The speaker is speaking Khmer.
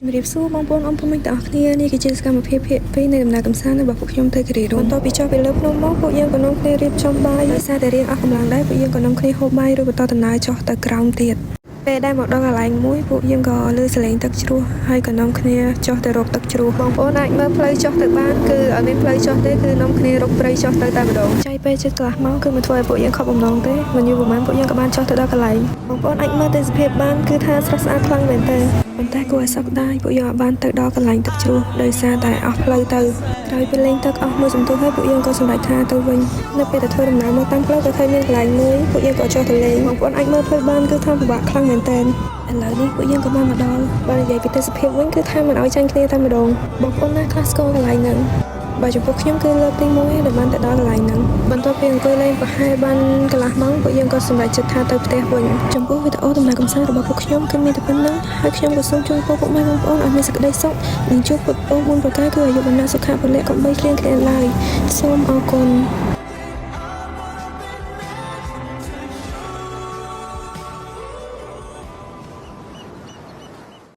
ជំរាបសួរបងប្អូនអ៊ំពុំទាំងអស់គ្នានេះគឺជាសកម្មភាពភាគពីរនៃដំណើរកម្សាន្តរបស់ពួកខ្ញុំទៅគិរីរម្យបន្ទាប់ពីចុះពីលើភ្នំមកពួកយើងក៏នាំគ្នារៀបចំបាយដោយសារតែរៀងអស់កម្លាំងដែរពួកយើងក៏នាំគ្នាហូបបាយរួចបន្តដំណើរចុះទៅក្រោមទៀតពេលដែលមកដល់កន្លែងមួយពួកយើងក៏លើសលេងទឹកជ្រោះហើយក៏នាំគ្នាចុះទៅរកទឹកជ្រោះបងប្អូនអាចមើលផ្លូវចុះទៅបានគឺអត់មានផ្លូវចុះទេគឺនាំគ្នារកព្រៃចុះទៅតែម្ដងចៃពេលជិតកន្លះម៉ោងគឺមិនធ្វើឲ្យពួកយើងខកបំណងទេមិនយូរប៉ុន្មានពួកយើងក៏បានចុះទៅដល់កន្លែងបងប្អូនអាចមើលទេសភាពបានគឺថាស្រស់ស្អាតខ្លាំងមែនទែនប៉ុន្តែគួរឲ្យសោកស្ដាយពួកយើងអាចបានទៅដល់កន្លែងទឹកជ្រោះដោយសារតែអស់ផ្លូវទៅក្រោយពីលេងទឹកអស់មួយសន្ទុះហើយពួកយើងក៏សម្រេចថាទៅវិញនៅពេលដែលធ្វើដំណើរមកតាមផ្លូវក៏ឃើញមានកន្លែងមួយពួកយើងក៏ចុះទៅលេងបងប្អូនអាចមើលផ្លូវបានគឺថាពិបាកខ្លាំងមែនទែនឥឡូវនេះពួកយើងក៏បានមកដល់បើនិយាយពីទេសភាពវិញគឺថាមិនឲ្យចាញ់គ្នាតែម្ដងបងប្អូនណាខ្លះស្គាល់កន្លែងហ្នឹងបើចំពោះខ្ញុំគឺលើកទី1ដែលបានទៅដល់កន្លែងហ្នឹងបន្ទាប់ពីអង្គុយលេងប្រហែលបានកន្លះម៉ោងពួកយើងក៏សម្រេចចិត្តថាទៅផ្ទះវិញចំពោះវីដេអូដំណើរកម្សាន្តរបស់ពួកខ្ញុំគឺមានតែប៉ុណ្្នឹងហើយខ្ញុំក៏សូមជូនពរពុកម៉ែបងប្អូនឲ្យមានសេចក្តីសុខនិងជួបពុទ្ធពរ4ប្រការគឺអាយុវណ្ណៈសុខៈពលៈកុំបីឃ្លានឡើយសូមអរគុណ